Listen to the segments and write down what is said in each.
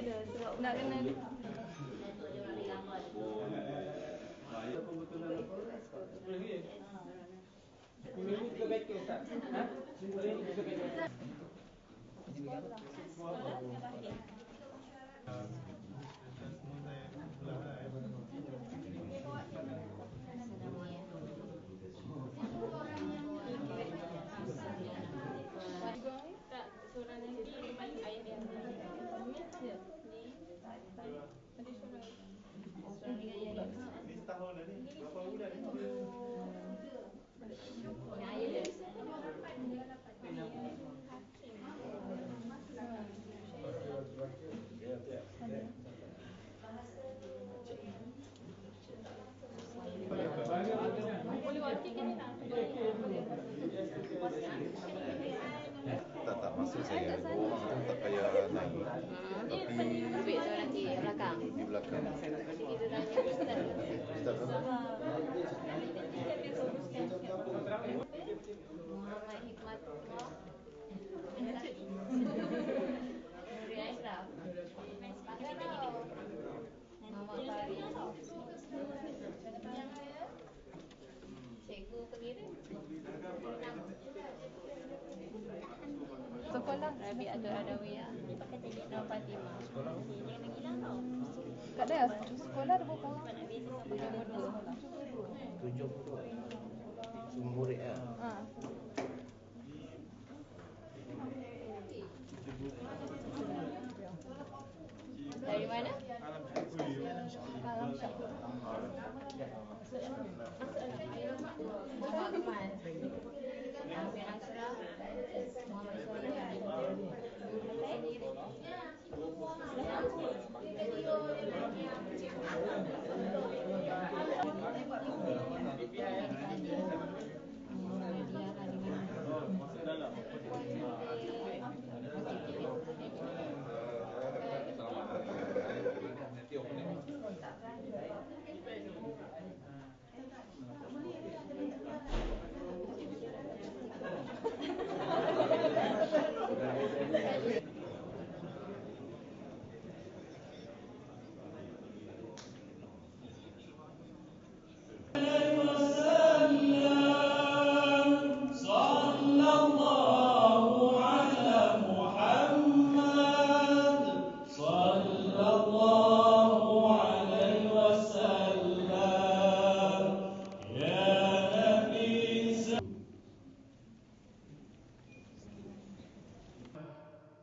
nak kena tak maksud saya orang tu tak payah naik, tapi nanti belakang. di belakang. Kita tanya Ustaz. Ustaz apa? Muhammad Hikmatullah Nuri Ashraf Muhammad Farid Cikgu Kemira sekolah Rabi'atul Adawiyah Nur Fatimah kat dia sekolah ada berapa orang? 70 semua murid lah. Dari mana? Kalam Syah. Muhammad Akmal Nuri Ashraf Muhammad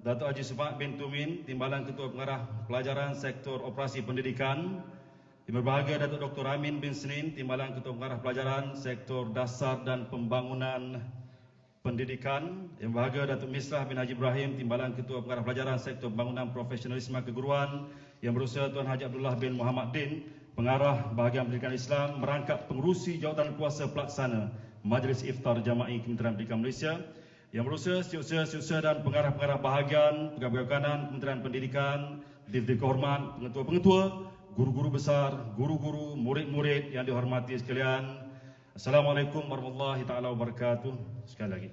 Datuk Haji Sufaq bin Tumin, Timbalan Ketua Pengarah Pelajaran Sektor Operasi Pendidikan. Yang berbahagia Datuk Dr. Amin bin Senin, Timbalan Ketua Pengarah Pelajaran Sektor Dasar dan Pembangunan Pendidikan. Yang berbahagia Datuk Misrah bin Haji Ibrahim, Timbalan Ketua Pengarah Pelajaran Sektor Pembangunan Profesionalisme Keguruan. Yang berusaha Tuan Haji Abdullah bin Muhammad Din, Pengarah Bahagian Pendidikan Islam, merangkap pengerusi jawatan kuasa pelaksana Majlis Iftar Jama'i Kementerian Pendidikan Malaysia. Yang berusaha setiausaha dan pengarah-pengarah bahagian, pegawai kanan Kementerian Pendidikan, Divdi Kehormat, pengetua-pengetua, guru-guru besar, guru-guru, murid-murid yang dihormati sekalian. Assalamualaikum warahmatullahi taala wabarakatuh. Sekali lagi.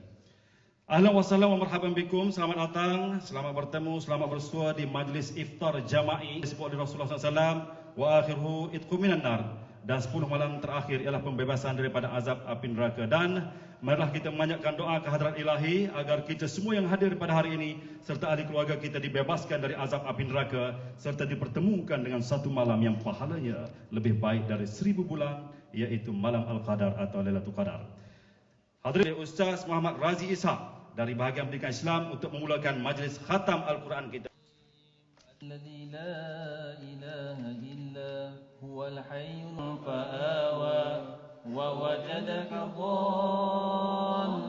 Ahlan wa sahlan wa marhaban bikum. Selamat datang, selamat bertemu, selamat bersua di Majlis Iftar Jama'i disebut oleh Rasulullah SAW. Wa akhiruhu itqu minan nar. Dan 10 malam terakhir ialah pembebasan daripada azab api neraka. Dan marilah kita memanjatkan doa ke hadrat ilahi agar kita semua yang hadir pada hari ini serta ahli keluarga kita dibebaskan dari azab api neraka serta dipertemukan dengan satu malam yang pahalanya lebih baik dari 1000 bulan, iaitu malam Al-Qadar atau Lailatul Qadar. Hadirin Ustaz Muhammad Razi Ishaq dari Bahagian Pendidikan Islam untuk memulakan majlis khatam Al-Quran kita. الذي لا إله إلا هو الحي فآوى ووجدك ضالا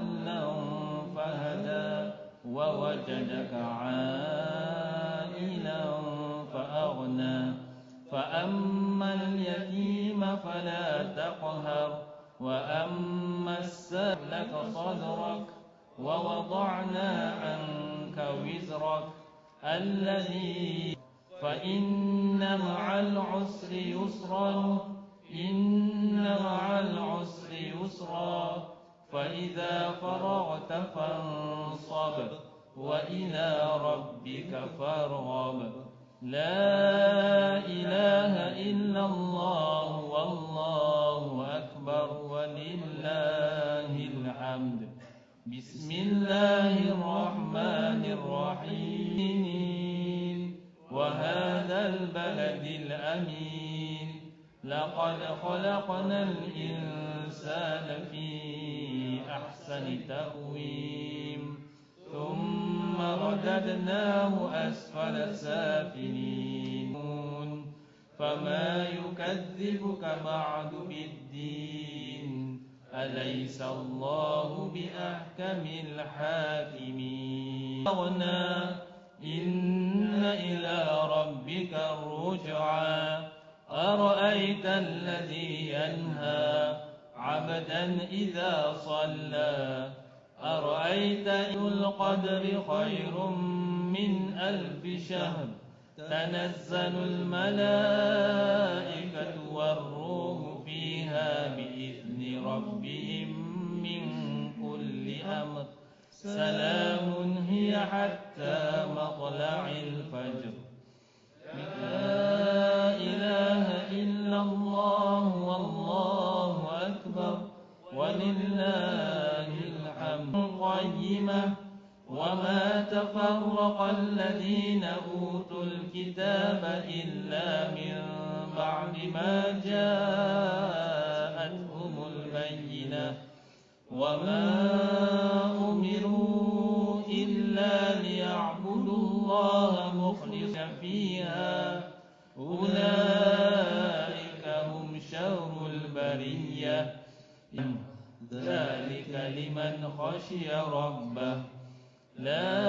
فهدى ووجدك عائلا فأغنى فأما اليتيم فلا تقهر وأما السائل لك صدرك ووضعنا عنك وزرك الذي فإن مع العسر يسرا إن مع العسر يسرا فإذا فرغت فانصب وإلى ربك فارغب لا إله إلا الله والله أكبر ولله الحمد. بسم الله الرحمن الرحيم. وهذا البلد الأمين لقد خلقنا الإنسان في أحسن تقويم ثم رددناه أسفل سافلين فما يكذبك بعد بالدين أليس الله بأحكم الحاكمين. إن إلى ربك الرجعى أرأيت الذي ينهى عبدا إذا صلى أرأيت القدر خير من 1000 شهر تنزل الملائكة والروح فيها بإذن ربهم من كل أمر سلام هي حتى مطلع الفجر. لا إله إلا الله والله أكبر ولله الحمد. قيمة وما تفرق الذين أوتوا الكتاب إلا من بعد ما جاءتهم البينة وما أمروا إلا ليعبدوا الله مخلصين فيها أولئك هم شر البرية. ذلك لمن خشي ربه. لا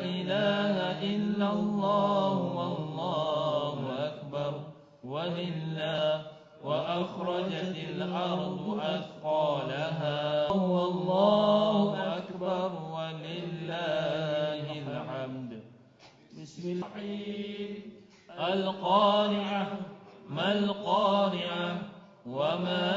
إله إلا الله والله أكبر ولله. وأخرجت الأرض أثقالها والله أكبر ولله الحمد. بسم الله. القارعة ما القارعة وما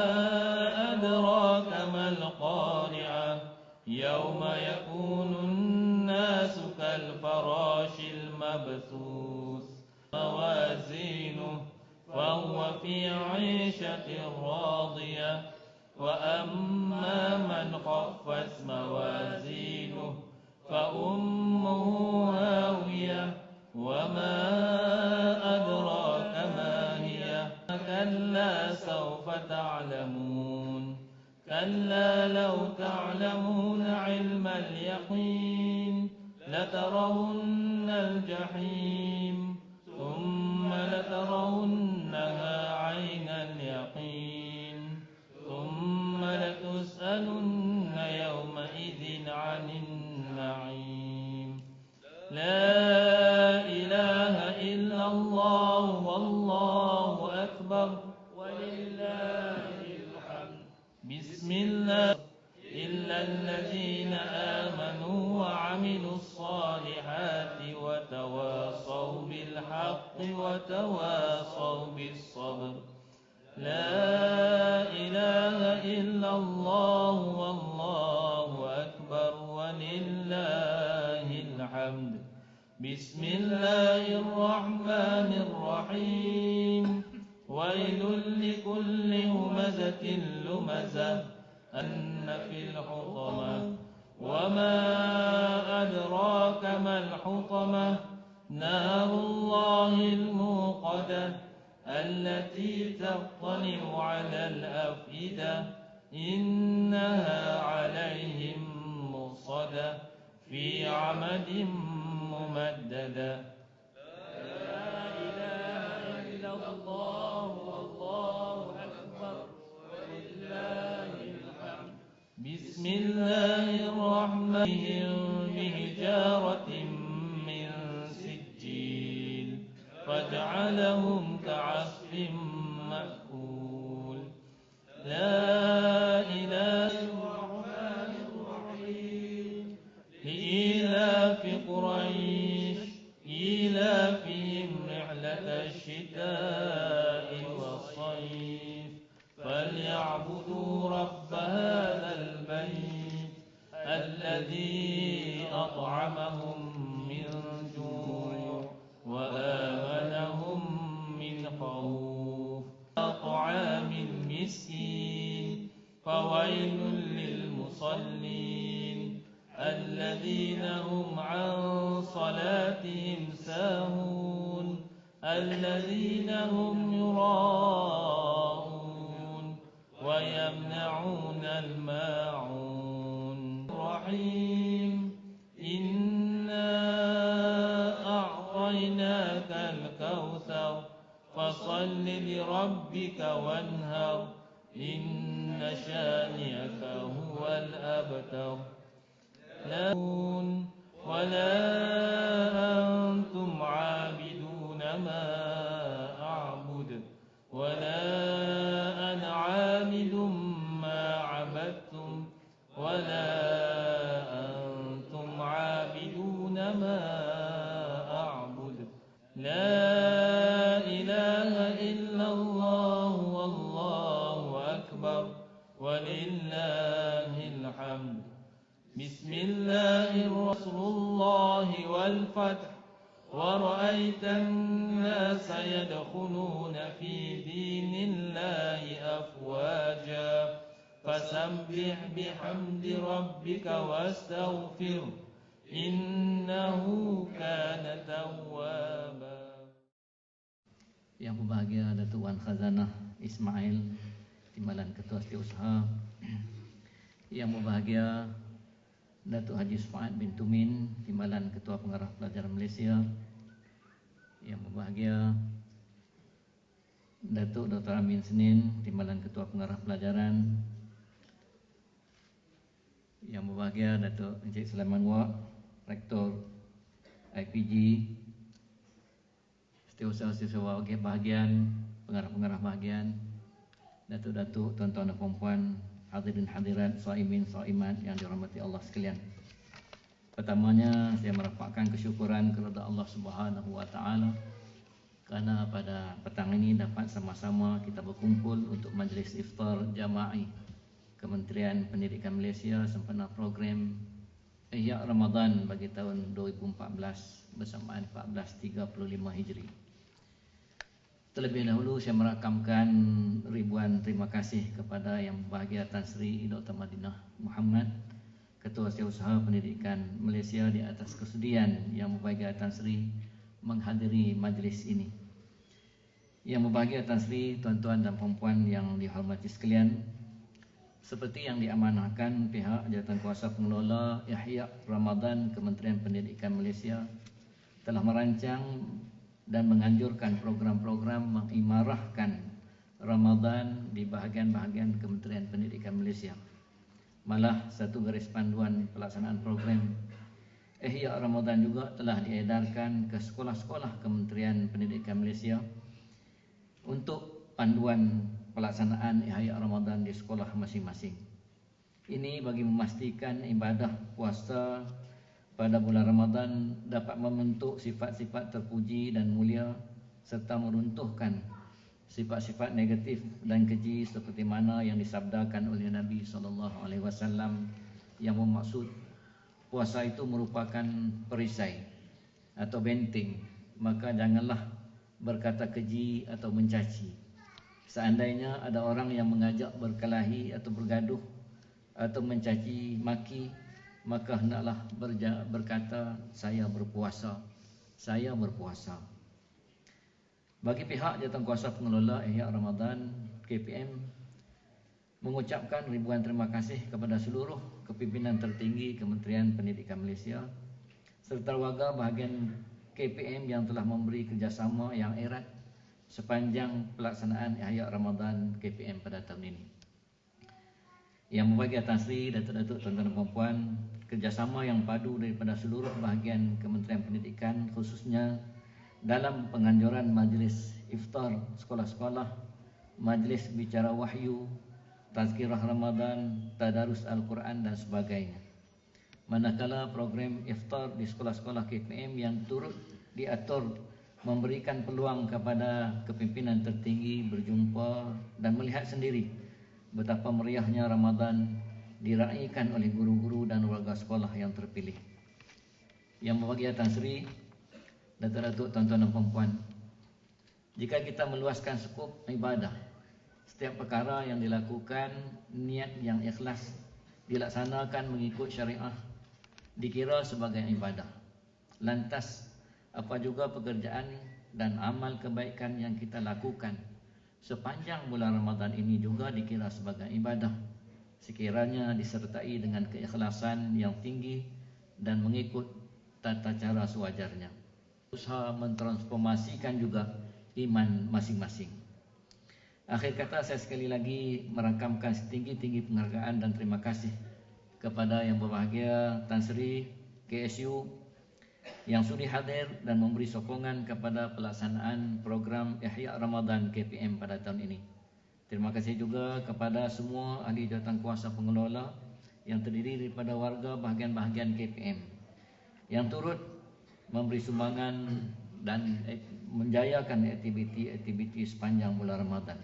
أدراك ما القارعة يوم يكون الناس كالفراش المبثوث موازينه فهو في عيشة راضية وأما من خفت موازينه فأمه هاوية وما أدراك ما هي كلا سوف تعلمون كلا لو تعلمون علم اليقين لترون الجحيم ثم لترونها عين اليقين ثم لتسألن يومئذ عن النعيم. لا إله إلا الله والله أكبر ولله الحمد. بسم الله. إلا الذين آمنوا وعملوا الصالحات وتواصوا بالحق وتواصوا بالصبر. لا إله إلا الله والله أكبر ولله الحمد. بسم الله الرحمن الرحيم. ويل لكل همزة لمزة أن في الحطمة وما أدراك ما الحطمة نار الله الموقدة التي تطلع على الأفئدة إنها عليهم مؤصدة في عمد ممددة. لا إله إلا الله والله أكبر ولله الحمد. بسم الله الرحمن الرحيم. بحجارة من سجيل فجعلهم كعصف مأكول. لا إله الرحمن الرحيم. لإيلاف قريش إيلافهم رحلة الشتاء والصيف فليعبدوا رب هذا البيت الذي أطعمهم من جوع وآمنهم فويل للمصلين الذين هم عن صلاتهم ساهون الذين هم يراءون ويمنعون الماعون الرحيم إنا أعطيناك الكوثر فصل لربك وانهر إن شانئك هو الأبتر ولا أنتم عابدون ما أعبد ولا أنا عابد ما عبدتم ولا أنتم عابدون ما أعبد لا إله إلا الله والله أكبر ولله الحمد بسم الله رسول الله والفتح ورأيت الناس يدخلون في دين الله أفواجا فسبح بحمد ربك واستغفر إنه كان توابا. Yang berbahagia Datuk Wan Khazanah Ismail, Timbalan Ketua Setiausaha. Yang berbahagia Datuk Haji Sufaat bin Tumin, Timbalan Ketua Pengarah Pelajaran Malaysia. Yang berbahagia Datuk Dr. Amin Senin, Timbalan Ketua Pengarah Pelajaran. Yang berbahagia Datuk Encik Sulaiman Wak, Rektor IPG. Setiausaha-setiausaha bahagian, pengarah-pengarah bahagian, datuk-datuk, tuan-tuan dan puan-puan, hadirin hadirat, shaimin shaimat yang dirahmati Allah sekalian. Pertamanya saya merapatkan kesyukuran kepada Allah Subhanahu wa taala kerana pada petang ini dapat sama-sama kita berkumpul untuk majlis iftar jama'i Kementerian Pendidikan Malaysia sempena program Ihya Ramadan bagi tahun 2014 bersamaan 1435 Hijri. Terlebih dahulu saya merakamkan ribuan terima kasih kepada Yang Berbahagia Tan Sri Dr. Madinah Muhammad, Ketua Setiausaha Pendidikan Malaysia, di atas kesudian Yang Berbahagia Tan Sri menghadiri majlis ini. Yang Berbahagia Tan Sri, tuan-tuan dan puan-puan yang dihormati sekalian, seperti yang diamanahkan pihak Jawatankuasa Pengelola Ihya Ramadan Kementerian Pendidikan Malaysia telah merancang dan menganjurkan program-program mengimarahkan Ramadan di bahagian-bahagian Kementerian Pendidikan Malaysia. Malah satu garis panduan pelaksanaan program Ihya Ramadan juga telah diedarkan ke sekolah-sekolah Kementerian Pendidikan Malaysia untuk panduan pelaksanaan Ihya Ramadan di sekolah masing-masing. Ini bagi memastikan ibadah puasa pada bulan Ramadan dapat membentuk sifat-sifat terpuji dan mulia serta meruntuhkan sifat-sifat negatif dan keji seperti mana yang disabdakan oleh Nabi SAW yang bermaksud puasa itu merupakan perisai atau benteng, maka janganlah berkata keji atau mencaci. Seandainya ada orang yang mengajak berkelahi atau bergaduh atau mencaci maki, maka hendaklah berkata saya berpuasa, saya berpuasa. Bagi pihak Jawatankuasa Pengelola Ihya Ramadan KPM mengucapkan ribuan terima kasih kepada seluruh kepimpinan tertinggi Kementerian Pendidikan Malaysia serta warga bahagian KPM yang telah memberi kerjasama yang erat sepanjang pelaksanaan Ihya Ramadan KPM pada tahun ini. Yang Berbahagia Tan Sri, datuk-datuk, tuan-tuan dan puan-puan, kerjasama yang padu daripada seluruh bahagian Kementerian Pendidikan khususnya dalam penganjuran majlis iftar sekolah-sekolah, majlis bicara wahyu, tazkirah Ramadan, tadarus Al-Quran dan sebagainya. Manakala program iftar di sekolah-sekolah KPM yang turut diatur memberikan peluang kepada kepimpinan tertinggi berjumpa dan melihat sendiri betapa meriahnya Ramadan diraikan oleh guru-guru dan warga sekolah yang terpilih. Yang Berbahagia Tan Sri, datuk-datuk, tuan-tuan dan puan-puan, jika kita meluaskan skup ibadah Setiap perkara yang dilakukan, niat yang ikhlas, dilaksanakan mengikut syariah, dikira sebagai ibadah. Lantas, apa juga pekerjaan dan amal kebaikan yang kita lakukan sepanjang bulan Ramadan ini juga dikira sebagai ibadah, sekiranya disertai dengan keikhlasan yang tinggi dan mengikut tata cara sewajarnya. Usaha mentransformasikan juga iman masing-masing. Akhir kata, saya sekali lagi merakamkan setinggi-tinggi penghargaan dan terima kasih kepada yang berbahagia Tan Sri KSU yang sudi hadir dan memberi sokongan kepada pelaksanaan program Ihya Ramadan KPM pada tahun ini. Terima kasih juga kepada semua ahli jawatan kuasa pengelola yang terdiri daripada warga bahagian-bahagian KPM yang turut memberi sumbangan dan menjayakan aktiviti-aktiviti sepanjang bulan Ramadan.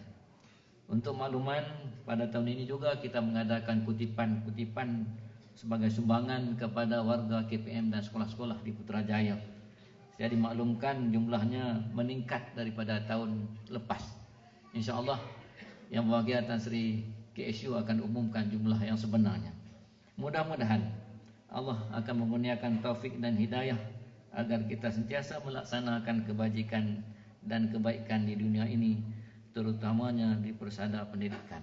Untuk makluman, pada tahun ini juga kita mengadakan kutipan-kutipan sebagai sumbangan kepada warga KPM dan sekolah-sekolah di Putrajaya. Saya dimaklumkan jumlahnya meningkat daripada tahun lepas. InsyaAllah yang berbahagia Tan Sri KSU akan umumkan jumlah yang sebenarnya. Mudah-mudahan Allah akan mengurniakan taufik dan hidayah agar kita sentiasa melaksanakan kebajikan dan kebaikan di dunia ini, terutamanya di persada pendidikan.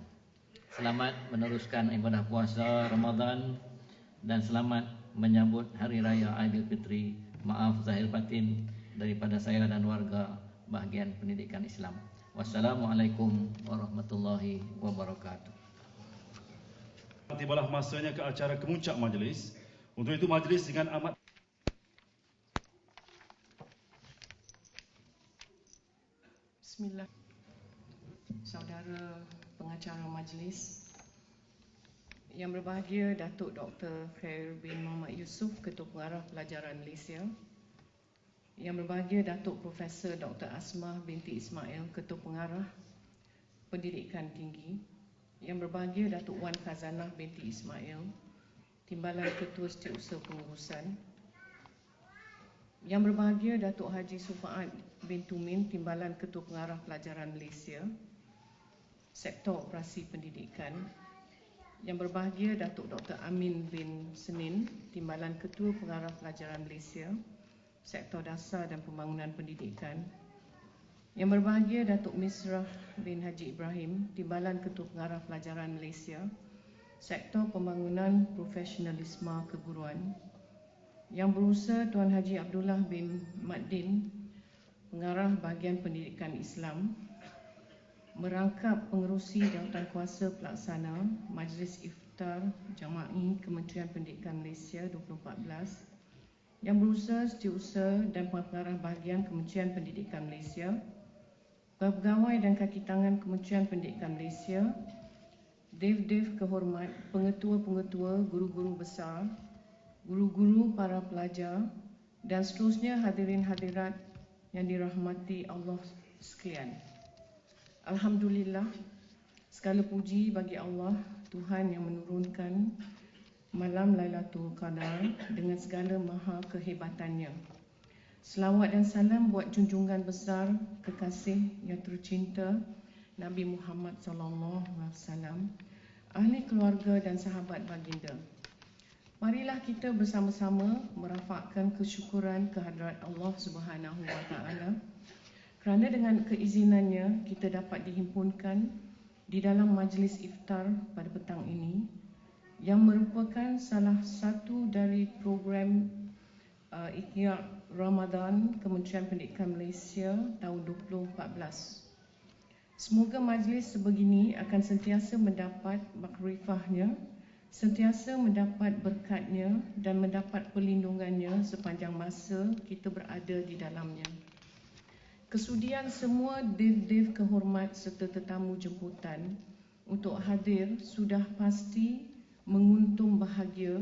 Selamat meneruskan ibadah puasa Ramadan dan selamat menyambut Hari Raya Aidilfitri. Maaf zahir batin daripada saya dan warga bahagian pendidikan Islam. Wassalamualaikum warahmatullahi wabarakatuh. Tibalah masanya ke acara kemuncak majlis. Untuk itu majlis dengan amat Bismillah. Saudara pengacara majlis yang berbahagia, Datuk Dr. Khair bin Muhammad Yusof, Ketua Pengarah Pelajaran Malaysia. Yang berbahagia, Datuk Profesor Dr. Asmah binti Ismail, Ketua Pengarah Pendidikan Tinggi. Yang berbahagia, Datuk Wan Khazanah binti Ismail, Timbalan Ketua Setiausaha Pengurusan. Yang berbahagia, Datuk Haji Sufaat bin Tumin, Timbalan Ketua Pengarah Pelajaran Malaysia, Sektor Operasi Pendidikan. Yang berbahagia, Datuk Dr. Amin bin Senin, Timbalan Ketua Pengarah Pelajaran Malaysia, Sektor Dasar dan Pembangunan Pendidikan. Yang berbahagia, Datuk Misrah bin Haji Ibrahim, Timbalan Ketua Pengarah Pelajaran Malaysia, Sektor Pembangunan Profesionalisme Keguruan. Yang berusaha Tuan Haji Abdullah bin Maddin, Pengarah Bahagian Pendidikan Islam, merangkap pengerusi Jawatankuasa Pelaksana Majlis Iftar Jama'i Kementerian Pendidikan Malaysia 2014. Yang berusaha Setiausaha dan Pengarah Bahagian Kementerian Pendidikan Malaysia, pegawai dan kaki tangan Kementerian Pendidikan Malaysia, dev-dev kehormat, pengetua-pengetua, guru-guru besar, guru-guru, para pelajar dan seterusnya hadirin hadirat yang dirahmati Allah sekalian. Alhamdulillah, segala puji bagi Allah, Tuhan yang menurunkan malam Lailatul Qadar dengan segala maha kehebatannya. Selawat dan salam buat junjungan besar kekasih yang tercinta Nabi Muhammad SAW, ahli keluarga dan sahabat baginda. Marilah kita bersama-sama merafakkan kesyukuran kehadrat Allah Subhanahu wa taala kerana dengan keizinannya kita dapat dihimpunkan di dalam majlis iftar pada petang ini yang merupakan salah satu dari program Ihya Ramadan Kementerian Pendidikan Malaysia tahun 2014. Semoga majlis sebegini akan sentiasa mendapat makrifahnya, sentiasa mendapat berkatnya dan mendapat perlindungannya sepanjang masa kita berada di dalamnya. Kesudian semua dev-dev kehormat serta tetamu jemputan untuk hadir sudah pasti menguntung bahagia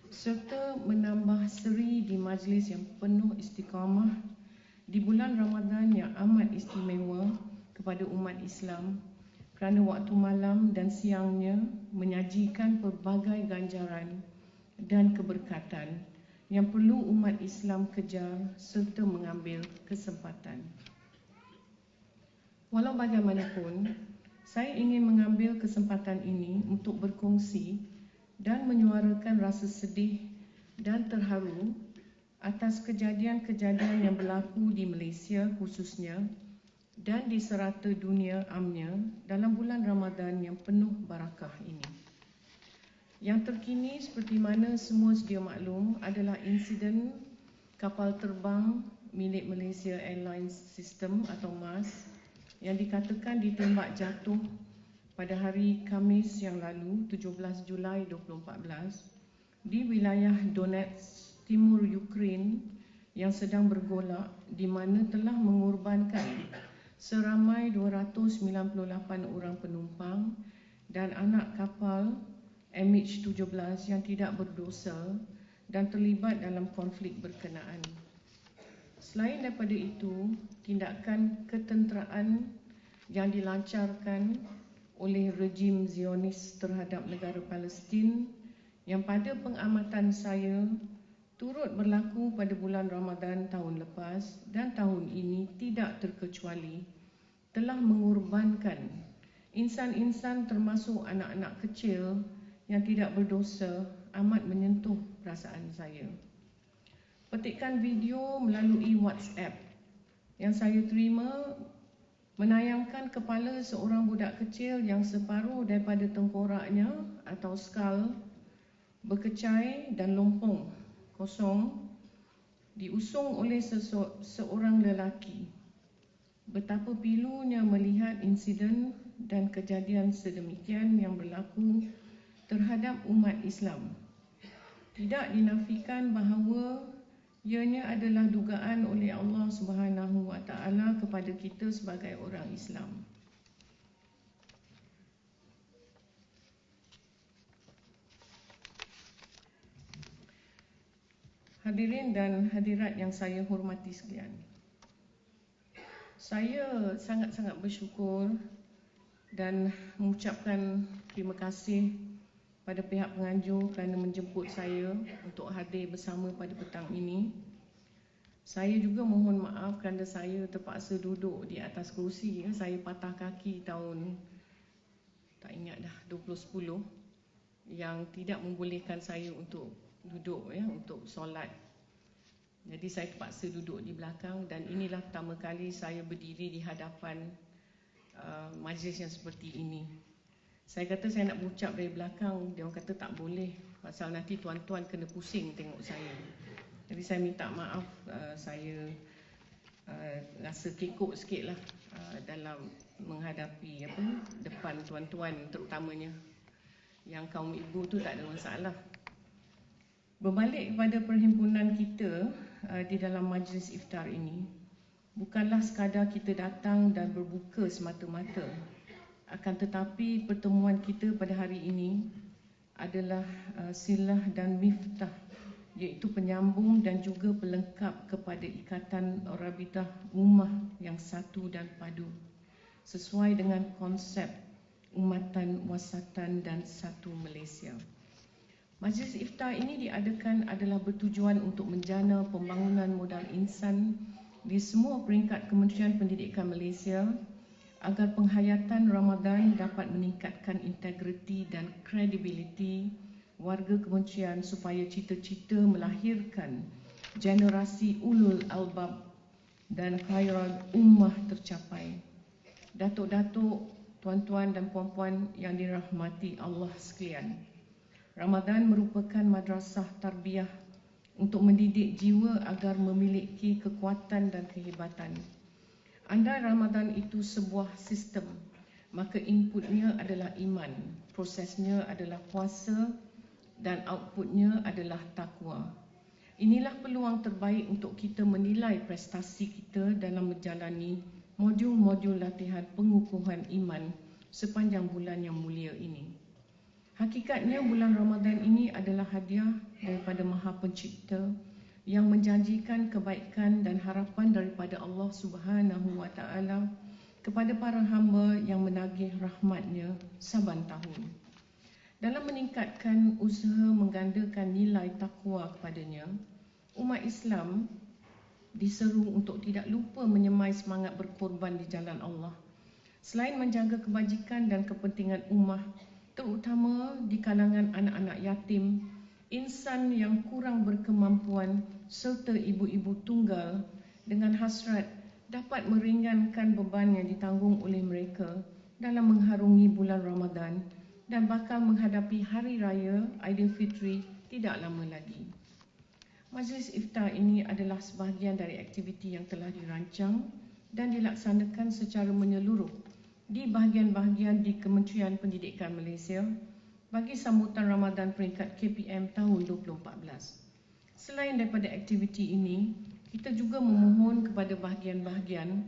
serta menambah seri di majlis yang penuh istiqamah di bulan Ramadan yang amat istimewa kepada umat Islam kerana waktu malam dan siangnya menyajikan pelbagai ganjaran dan keberkatan yang perlu umat Islam kejar serta mengambil kesempatan. Walau bagaimanapun, Saya ingin mengambil kesempatan ini untuk berkongsi dan menyuarakan rasa sedih dan terharu atas kejadian-kejadian yang berlaku di Malaysia khususnya dan di serata dunia amnya dalam bulan Ramadan yang penuh barakah ini. Yang terkini seperti mana semua sedia maklum adalah insiden kapal terbang milik Malaysia Airlines System atau MAS yang dikatakan ditembak jatuh pada hari Khamis yang lalu 17 Julai 2014 di wilayah Donetsk, timur Ukraine yang sedang bergolak di mana telah mengorbankan seramai 298 orang penumpang dan anak kapal MH17 yang tidak berdosa dan terlibat dalam konflik berkenaan. Selain daripada itu, tindakan ketenteraan yang dilancarkan oleh rejim Zionis terhadap negara Palestin yang pada pengamatan saya turut berlaku pada bulan Ramadan tahun lepas dan tahun ini tidak terkecuali telah mengorbankan insan-insan termasuk anak-anak kecil yang tidak berdosa amat menyentuh perasaan saya. Petikan video melalui WhatsApp yang saya terima menayangkan kepala seorang budak kecil yang separuh daripada tengkoraknya atau skull berkecai dan lompong kosong diusung oleh seorang lelaki. Betapa pilunya melihat insiden dan kejadian sedemikian yang berlaku terhadap umat Islam. Tidak dinafikan bahawa ianya adalah dugaan oleh Allah Subhanahu Wa Taala kepada kita sebagai orang Islam. Hadirin dan hadirat yang saya hormati sekalian. Saya sangat-sangat bersyukur dan mengucapkan terima kasih pada pihak penganjur kerana menjemput saya untuk hadir bersama pada petang ini. Saya juga mohon maaf kerana saya terpaksa duduk di atas kerusi. Saya patah kaki tahun tak ingat dah 2010 yang tidak membolehkan saya untuk duduk untuk solat. Jadi saya terpaksa duduk di belakang dan inilah pertama kali saya berdiri di hadapan majlis yang seperti ini. Saya kata saya nak berucap dari belakang, dia orang kata tak boleh pasal nanti tuan-tuan kena pusing tengok saya. Jadi saya minta maaf, saya rasa kekok sikit lah dalam menghadapi depan tuan-tuan terutamanya. Yang kaum ibu tu tak ada masalah. Berbalik kepada perhimpunan kita di dalam majlis iftar ini, bukanlah sekadar kita datang dan berbuka semata-mata. Akan tetapi pertemuan kita pada hari ini adalah silah dan miftah, iaitu penyambung dan juga pelengkap kepada ikatan Rabitah Ummah yang satu dan padu sesuai dengan konsep umatan, wasatan dan satu Malaysia. Majlis iftar ini diadakan adalah bertujuan untuk menjana pembangunan modal insan di semua peringkat Kementerian Pendidikan Malaysia agar penghayatan Ramadan dapat meningkatkan integriti dan kredibiliti warga kementerian supaya cita-cita melahirkan generasi ulul albab dan khairat ummah tercapai. Datuk-datuk, tuan-tuan dan puan-puan yang dirahmati Allah sekalian, Ramadan merupakan madrasah tarbiyah untuk mendidik jiwa agar memiliki kekuatan dan kehebatan. Andai Ramadan itu sebuah sistem, maka inputnya adalah iman, prosesnya adalah puasa dan outputnya adalah takwa. Inilah peluang terbaik untuk kita menilai prestasi kita dalam menjalani modul-modul latihan pengukuhan iman sepanjang bulan yang mulia ini. Hakikatnya bulan Ramadan ini adalah hadiah daripada Maha Pencipta yang menjanjikan kebaikan dan harapan daripada Allah Subhanahu Wa Taala kepada para hamba yang menagih rahmatnya saban tahun. Dalam meningkatkan usaha menggandakan nilai takwa kepadanya, umat Islam diseru untuk tidak lupa menyemai semangat berkorban di jalan Allah Selain menjaga kebajikan dan kepentingan ummah, terutama di kalangan anak-anak yatim, insan yang kurang berkemampuan serta ibu-ibu tunggal dengan hasrat dapat meringankan beban yang ditanggung oleh mereka dalam mengharungi bulan Ramadan dan bakal menghadapi Hari Raya Aidilfitri tidak lama lagi. Majlis iftar ini adalah sebahagian dari aktiviti yang telah dirancang dan dilaksanakan secara menyeluruh di bahagian-bahagian di Kementerian Pendidikan Malaysia bagi sambutan Ramadan peringkat KPM tahun 2014. Selain daripada aktiviti ini, kita juga memohon kepada bahagian-bahagian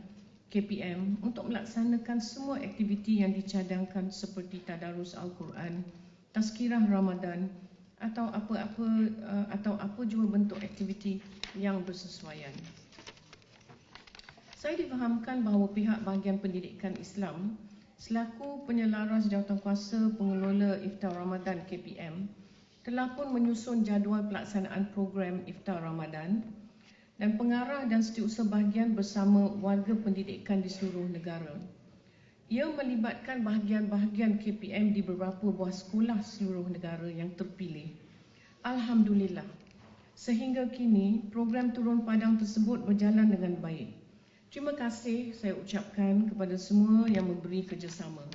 KPM untuk melaksanakan semua aktiviti yang dicadangkan seperti tadarus Al-Quran, tazkirah Ramadan atau apa jua bentuk aktiviti yang bersesuaian. Saya difahamkan bahawa pihak bahagian pendidikan Islam selaku penyelaras jawatankuasa pengelola Iftar Ramadan KPM telah pun menyusun jadual pelaksanaan program Iftar Ramadan dan pengarah dan setiausaha bahagian bersama warga pendidikan di seluruh negara. Ia melibatkan bahagian-bahagian KPM di beberapa buah sekolah seluruh negara yang terpilih. Alhamdulillah, sehingga kini program turun padang tersebut berjalan dengan baik. Terima kasih saya ucapkan kepada semua yang memberi kerjasama.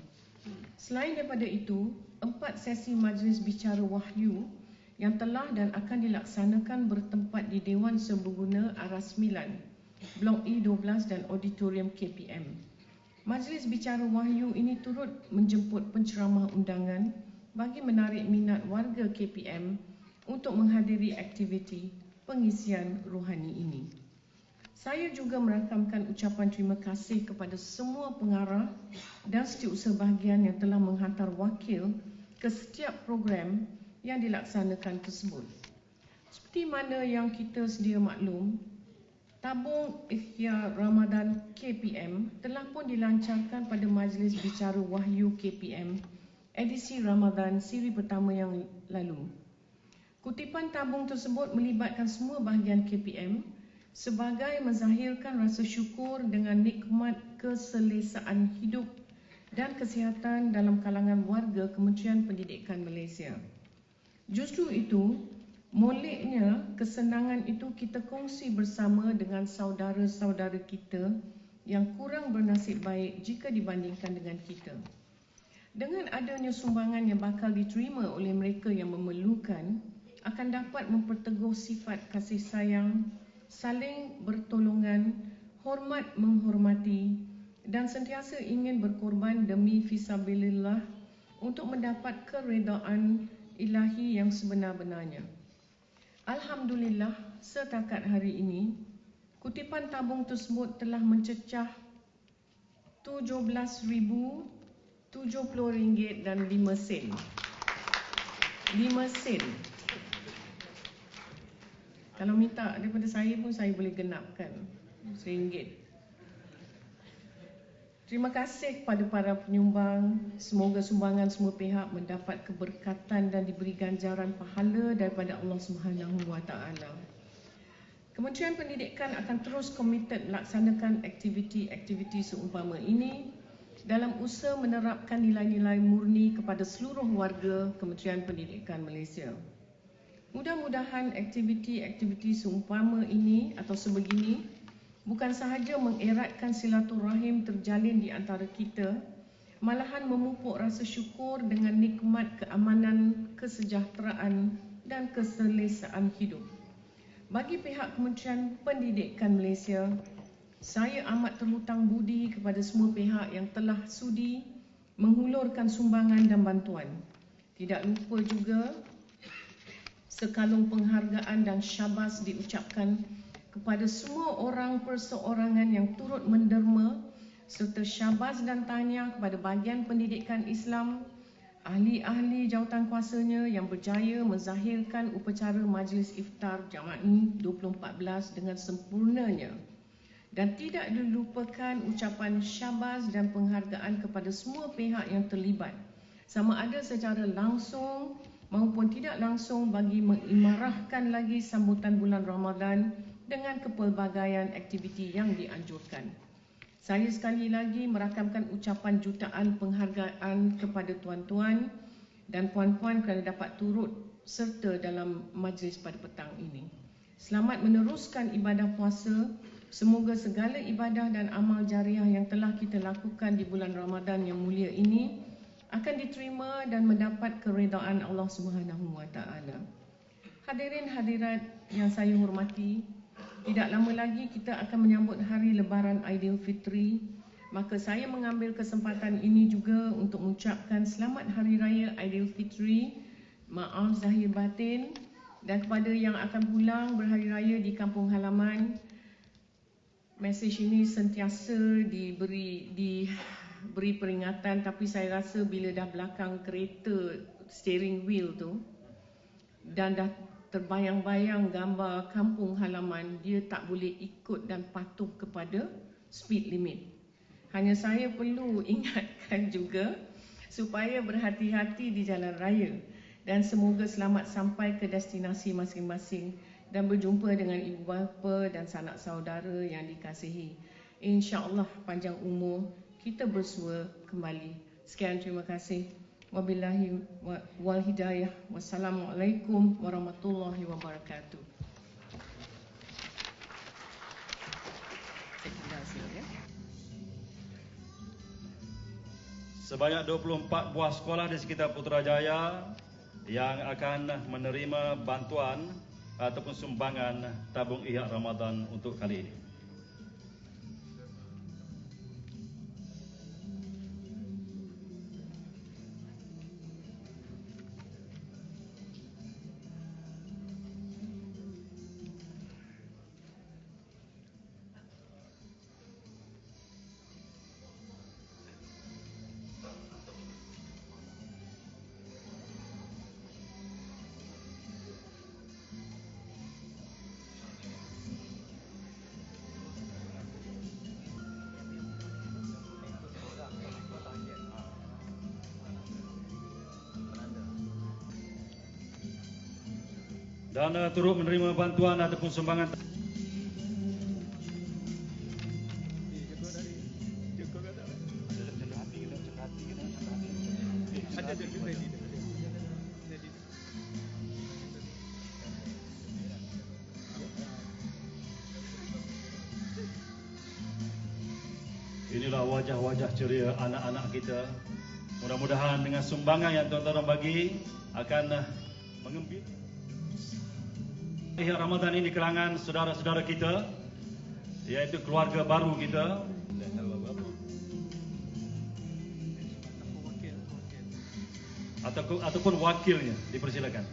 Selain daripada itu, 4 sesi majlis bicara wahyu yang telah dan akan dilaksanakan bertempat di Dewan Serbaguna Aras 9, Blok E12 dan Auditorium KPM. Majlis bicara wahyu ini turut menjemput penceramah undangan bagi menarik minat warga KPM untuk menghadiri aktiviti pengisian rohani ini. Saya juga merakamkan ucapan terima kasih kepada semua pengarah dan setiausaha bahagian yang telah menghantar wakil ke setiap program yang dilaksanakan tersebut. Seperti mana yang kita sedia maklum, tabung Ikhtiar Ramadan KPM telah pun dilancarkan pada Majlis Bicara Wahyu KPM edisi Ramadan siri pertama yang lalu. Kutipan tabung tersebut melibatkan semua bahagian KPM sebagai menzahirkan rasa syukur dengan nikmat keselesaan hidup dan kesihatan dalam kalangan warga Kementerian Pendidikan Malaysia. Justru itu, moleknya kesenangan itu kita kongsi bersama dengan saudara-saudara kita yang kurang bernasib baik jika dibandingkan dengan kita. Dengan adanya sumbangan yang bakal diterima oleh mereka yang memerlukan, akan dapat memperteguh sifat kasih sayang, saling bertolongan, hormat menghormati dan sentiasa ingin berkorban demi fisabilillah untuk mendapat keredaan ilahi yang sebenar-benarnya. Alhamdulillah, setakat hari ini, kutipan tabung tersebut telah mencecah RM17,70.05. 5 sen. Kalau minta daripada saya pun saya boleh genapkan RM1. Terima kasih kepada para penyumbang. Semoga sumbangan semua pihak mendapat keberkatan dan diberi ganjaran pahala daripada Allah SWT. Kementerian Pendidikan akan terus komited melaksanakan aktiviti-aktiviti seumpama ini dalam usaha menerapkan nilai-nilai murni kepada seluruh warga Kementerian Pendidikan Malaysia. Mudah-mudahan aktiviti-aktiviti seumpama ini atau sebegini bukan sahaja mengeratkan silaturahim terjalin di antara kita, malahan memupuk rasa syukur dengan nikmat keamanan, kesejahteraan dan keselesaan hidup. Bagi pihak Kementerian Pendidikan Malaysia, saya amat terhutang budi kepada semua pihak yang telah sudi menghulurkan sumbangan dan bantuan. Tidak lupa juga sekalung penghargaan dan syabas diucapkan kepada semua orang perseorangan yang turut menderma serta syabas dan tahniah kepada bahagian pendidikan Islam, ahli-ahli jawatankuasanya yang berjaya menzahirkan upacara Majlis Iftar Jama'i 2014 dengan sempurnanya. Dan tidak dilupakan ucapan syabas dan penghargaan kepada semua pihak yang terlibat, sama ada secara langsung maupun tidak langsung bagi mengimarahkan lagi sambutan bulan Ramadan dengan kepelbagaian aktiviti yang dianjurkan. Saya sekali lagi merakamkan ucapan jutaan penghargaan kepada tuan-tuan dan puan-puan kerana dapat turut serta dalam majlis pada petang ini. Selamat meneruskan ibadah puasa. Semoga segala ibadah dan amal jariah yang telah kita lakukan di bulan Ramadan yang mulia ini akan diterima dan mendapat keredaan Allah Subhanahu wa taala. Hadirin hadirat yang saya hormati, tidak lama lagi kita akan menyambut hari Lebaran Aidilfitri. Maka saya mengambil kesempatan ini juga untuk mengucapkan selamat Hari Raya Aidilfitri, maaf zahir batin, dan kepada yang akan pulang berhari raya di kampung halaman, mesej ini sentiasa diberi peringatan, tapi saya rasa bila dah belakang kereta steering wheel tu dan dah terbayang-bayang gambar kampung halaman, dia tak boleh ikut dan patuh kepada speed limit. Hanya saya perlu ingatkan juga supaya berhati-hati di jalan raya dan semoga selamat sampai ke destinasi masing-masing dan berjumpa dengan ibu bapa dan sanak saudara yang dikasihi. InsyaAllah panjang umur, kita bersua kembali. Sekian, terima kasih. Wabillahi wal hidayah. Wassalamualaikum warahmatullahi wabarakatuh. Sebanyak 24 buah sekolah di sekitar Putrajaya yang akan menerima bantuan ataupun sumbangan tabung ihya Ramadan untuk kali ini. Dan turut menerima bantuan ataupun sumbangan inilah wajah-wajah ceria anak-anak kita. Mudah-mudahan dengan sumbangan yang tuan-tuan bagi akan mengembirakan ihya Ramadan ini di kalangan saudara-saudara kita, iaitu keluarga baru kita. Ataupun wakilnya, dipersilakan.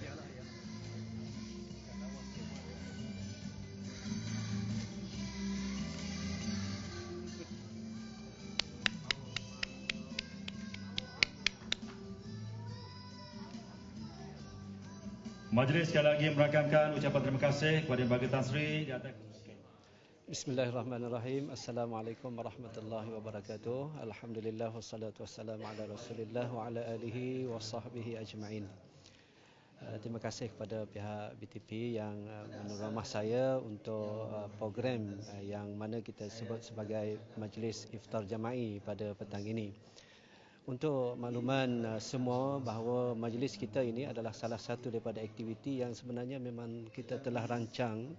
Majlis sekali lagi merakamkan ucapan terima kasih kepada Baginda Tan Sri di atas. Bismillahirrahmanirrahim. Assalamualaikum warahmatullahi wabarakatuh. Alhamdulillah wassalatu wassalamu ala Rasulillah wa ala alihi wa sahbihi ajma'in. Terima kasih kepada pihak BTP yang menerima saya untuk program yang mana kita sebut sebagai Majlis Iftar Jama'i pada petang ini. Untuk makluman semua bahawa majlis kita ini adalah salah satu daripada aktiviti yang sebenarnya memang kita telah rancang,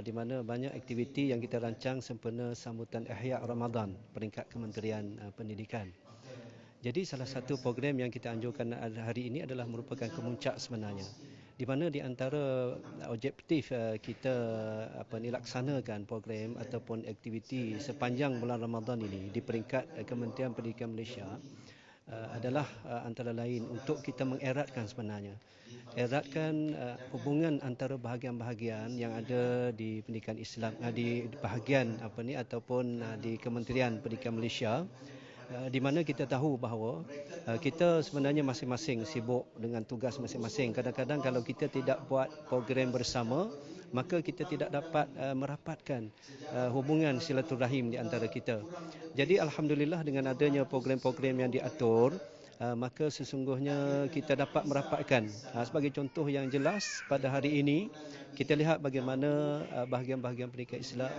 di mana banyak aktiviti yang kita rancang sempena sambutan Ihya Ramadan peringkat Kementerian Pendidikan. Jadi salah satu program yang kita anjurkan hari ini adalah merupakan kemuncak sebenarnya, di mana di antara objektif kita laksanakan program ataupun aktiviti sepanjang bulan Ramadan ini di peringkat Kementerian Pendidikan Malaysia adalah antara lain untuk kita mengeratkan sebenarnya hubungan antara bahagian-bahagian yang ada di pendidikan Islam, di bahagian ataupun di Kementerian Pendidikan Malaysia, di mana kita tahu bahawa kita sebenarnya masing-masing sibuk dengan tugas masing-masing. Kadang-kadang kalau kita tidak buat program bersama, maka kita tidak dapat merapatkan hubungan silaturahim di antara kita. Jadi alhamdulillah dengan adanya program-program yang diatur, maka sesungguhnya kita dapat merapatkan. Sebagai contoh yang jelas pada hari ini, kita lihat bagaimana bahagian-bahagian pendidikan Islam,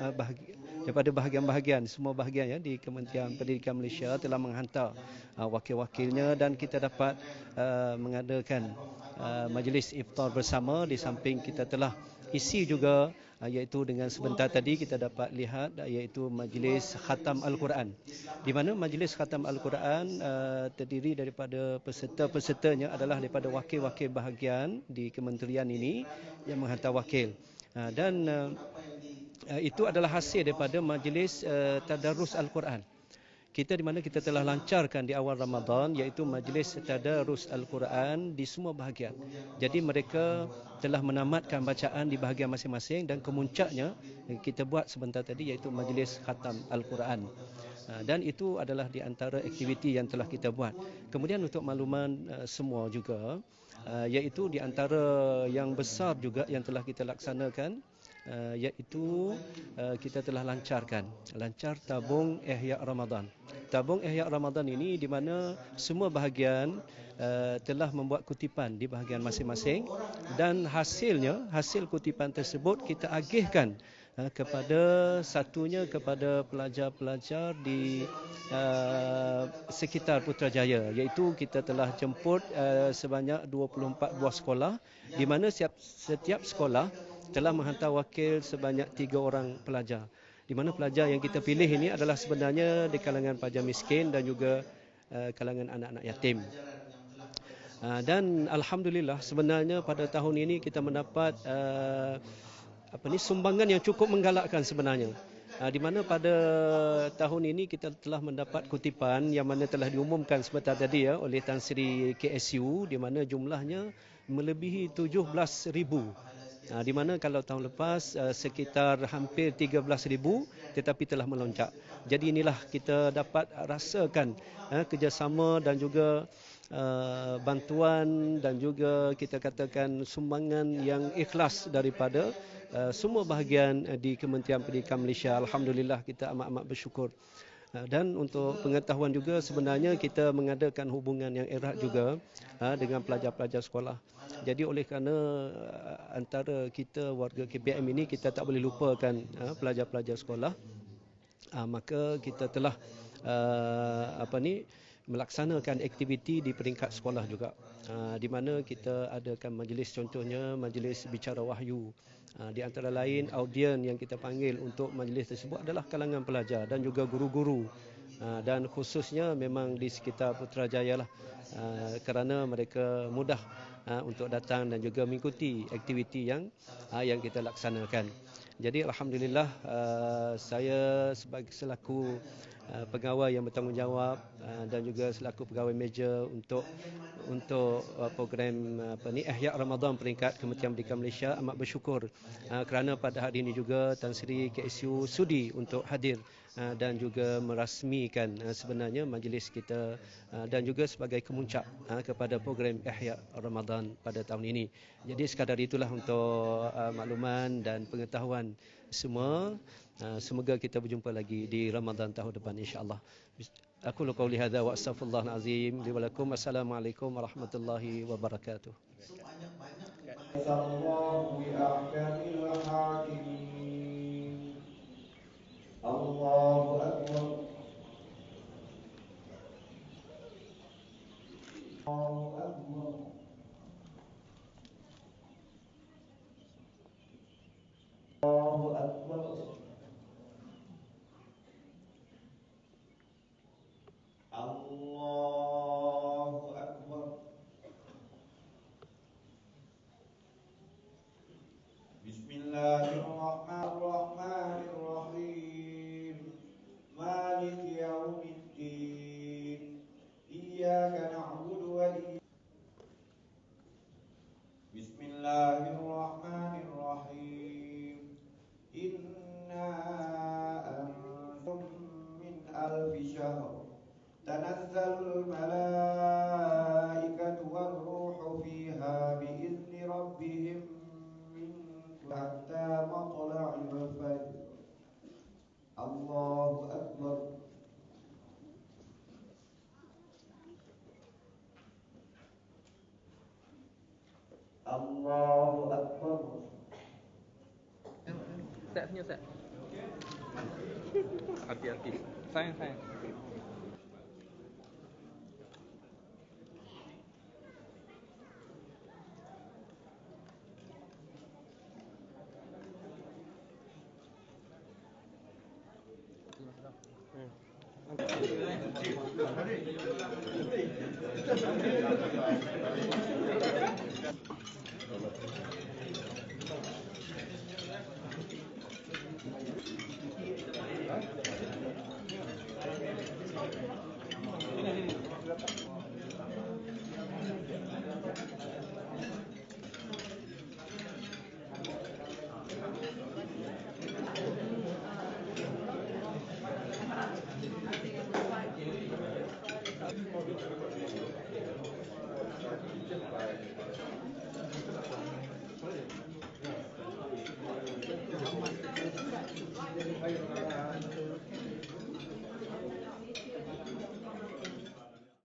daripada bahagian-bahagian, semua bahagian ya di Kementerian Pendidikan Malaysia telah menghantar wakil-wakilnya dan kita dapat mengadakan majlis iftar bersama. Di samping kita telah isi juga iaitu dengan sebentar tadi kita dapat lihat iaitu majlis khatam Al-Quran, di mana majlis khatam Al-Quran terdiri daripada peserta-pesertanya adalah daripada wakil-wakil bahagian di kementerian ini yang menghantar wakil, dan itu adalah hasil daripada majlis tadarus Al-Quran kita, di mana kita telah lancarkan di awal Ramadan, iaitu majlis tadarus Al-Quran di semua bahagian. Jadi mereka telah menamatkan bacaan di bahagian masing-masing dan kemuncaknya kita buat sebentar tadi iaitu majlis khatam Al-Quran. Dan itu adalah di antara aktiviti yang telah kita buat. Kemudian untuk makluman semua juga, iaitu di antara yang besar juga yang telah kita laksanakan, iaitu kita telah lancar tabung Ihya Ramadan. Tabung Ihya Ramadan ini di mana semua bahagian telah membuat kutipan di bahagian masing-masing, dan hasil kutipan tersebut kita agihkan kepada pelajar-pelajar di sekitar Putrajaya, iaitu kita telah jemput sebanyak 24 buah sekolah, di mana setiap sekolah telah menghantar wakil sebanyak 3 orang pelajar, di mana pelajar yang kita pilih ini adalah sebenarnya di kalangan pelajar miskin dan juga kalangan anak-anak yatim. Dan alhamdulillah sebenarnya pada tahun ini kita mendapat sumbangan yang cukup menggalakkan sebenarnya. Di mana pada tahun ini kita telah mendapat kutipan yang mana telah diumumkan sebentar tadi oleh Tan Sri KSU, di mana jumlahnya melebihi 17,000. Di mana kalau tahun lepas sekitar hampir 13,000, tetapi telah melonjak. Jadi inilah kita dapat rasakan kerjasama dan juga bantuan dan juga kita katakan sumbangan yang ikhlas daripada semua bahagian di Kementerian Pendidikan Malaysia. Alhamdulillah, kita amat-amat bersyukur. Dan untuk pengetahuan juga, sebenarnya kita mengadakan hubungan yang erat juga dengan pelajar-pelajar sekolah. Jadi oleh kerana antara kita warga KPM ini, kita tak boleh lupakan pelajar-pelajar sekolah, maka kita telah melaksanakan aktiviti di peringkat sekolah juga, di mana kita adakan majlis, contohnya majlis bicara wahyu. Di antara lain, audien yang kita panggil untuk majlis tersebut adalah kalangan pelajar dan juga guru-guru, dan khususnya memang di sekitar Putrajaya lah, kerana mereka mudah untuk datang dan juga mengikuti aktiviti yang kita laksanakan. Jadi alhamdulillah, saya selaku pegawai yang bertanggungjawab dan juga selaku pegawai meja untuk program Ihya Ramadan peringkat Kementerian Pendidikan Malaysia amat bersyukur kerana pada hari ini juga Tan Sri KSU sudi untuk hadir dan juga merasmikan sebenarnya majlis kita dan juga sebagai kemuncak kepada program Ihya Ramadan pada tahun ini. Jadi sekadar itulah untuk makluman dan pengetahuan semua. Semoga kita berjumpa lagi di Ramadan tahun depan, insya-Allah. Aku qauli hadza wa astaghfirullahal azim li wa lakum. Assalamualaikum warahmatullahi wabarakatuh. Allahu akbar. Allahu akbar. Allahu akbar. Allahu akbar. Bismillahirrahmanirrahim. Maliki yaumiddin. Iyyaka na'budu wa iyyaka. Bismillahirrahmanirrahim. Inna antum min alfi syahr. Tanazzalul malaikatu war-ruhu fiha bi'izni rabbihim min hatta matla'il fajr. Allahu akbar. Allahu akbar. Ustaz, senyum Ustaz. artis. Sayang.